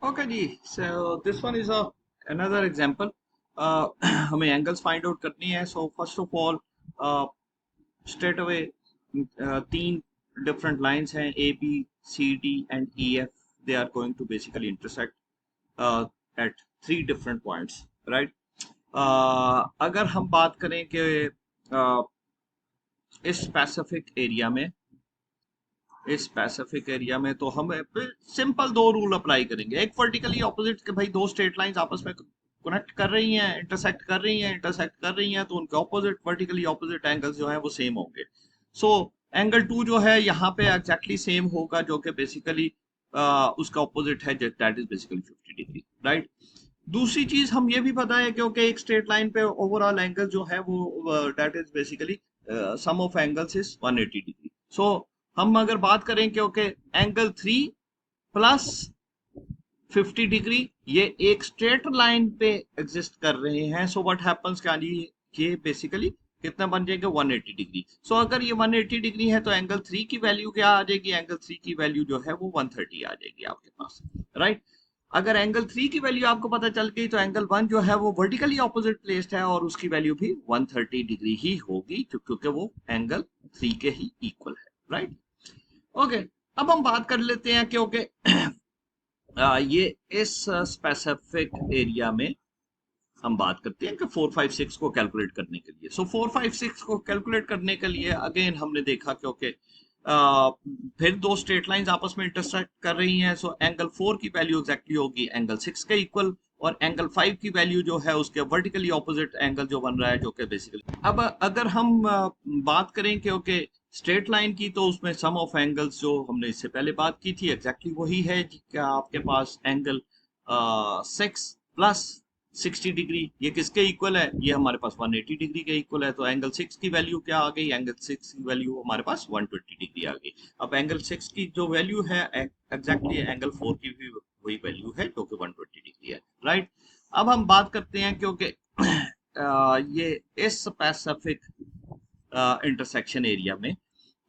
Okay ji, so this one is a another example. हमें angles find out करनी है। So first of all straight away तीन different lines हैं, A B C D and E F. They are going to basically intersect at three different points, right. अगर हम बात करें कि इस स्पेसिफिक एरिया में तो हम सिंपल दो रूल अप्लाई करेंगे। एक वर्टिकली ऑपोजिट के भाई दो स्ट्रेट लाइंस आपस में कनेक्ट कर रही हैं, इंटरसेक्ट कर रही हैं, तो उनके ऑपोजिट वर्टिकली ऑपोजिट एंगल्स जो है वो सेम होंगे। सो एंगल टू जो है यहाँ पे एग्जैक्टली सेम होगा, जो कि बेसिकली उसका ऑपोजिट है, that is basically 50 degree, right. दूसरी चीज हम ये भी पता है क्योंकि एक स्ट्रेट लाइन पे ओवरऑल एंगल जो है वो that is basically sum of angles is 180 degree. So हम अगर बात करें क्योंकि एंगल 3 प्लस 50 डिग्री ये एक स्ट्रेट लाइन पे एग्जिस्ट कर रहे हैं। सो व्हाट हैपेंस क्या जी, ये बेसिकली कितना बन जाएगा 180 डिग्री। सो अगर ये 180 डिग्री है तो एंगल 3 की वैल्यू क्या आ जाएगी, एंगल 3 की वैल्यू जो है वो 130 आ जाएगी आपके पास, राइट। अगर एंगल 3 की वैल्यू आपको पता चल गई तो एंगल 1 जो है वो वर्टिकली ऑपोजिट प्लेस्ड है और उसकी वैल्यू भी 130 डिग्री ही होगी, क्योंकि वो एंगल 3 के ही इक्वल है, राइट। ओके, अब हम बात कर लेते हैं क्योंकि ये इस स्पेसिफिक एरिया में हम बात करते हैं कि 456 को कैलकुलेट करने के लिए। सो 456 को कैलकुलेट करने के लिए अगेन हमने देखा क्योंकि फिर दो स्ट्रेट लाइंस आपस में इंटरसेक्ट कर रही हैं। सो एंगल 4 की वैल्यू एग्जैक्टली होगी एंगल 6 के इक्वल, और एंगल 5 की वैल्यू जो है उसके वर्टिकली ऑपोजिट एंगल जो बन रहा है, जो कि बेसिकली अब अगर हम बात करें क्योंकि स्ट्रेट लाइन की, तो उसमें सम ऑफ एंगल्स जो हमने इससे पहले बात की थी एग्जैक्टली वही है कि आपके पास एंगल 6 प्लस 60 डिग्री ये किसके इक्वल है, ये हमारे पास 180 डिग्री के इक्वल है। तो एंगल 6 की वैल्यू क्या आ गई, एंगल 6 की वैल्यू हमारे पास 120 डिग्री आ गई। अब एंगल 6 की जो वैल्यू है एग्जैक्टली एंगल 4 की भी वही वैल्यू है जो कि 120 डिग्री है, राइट। अब हम बात करते हैं क्योंकि ये इस स्पेसिफिक इंटरसेक्शन एरिया में,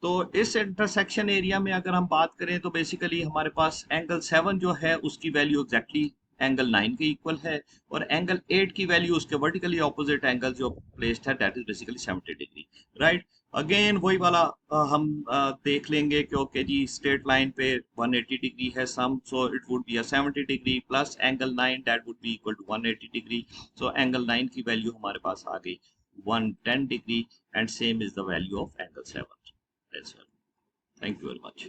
तो इस इंटरसेक्शन एरिया में अगर हम बात करें तो बेसिकली हमारे पास एंगल 7 जो है उसकी वैल्यू एग्जैक्टली एंगल 9 के इक्वल है, और एंगल 8 की वैल्यू उसके वर्टिकली ऑपोजिट एंगल जो प्लेस्ड है that is basically 70 degree, right. Again वही वाला हम देख लेंगे क्योंकि जी स्ट्रेट लाइन पे 180 डिग्री है sum, so it would be a 70 degree plus angle 9 that would be equal to 180 degree. So angle 9 की वैल्यू हमारे पास आ गई 110 degree, and same is the value of angle 7 as well. Thank you very much.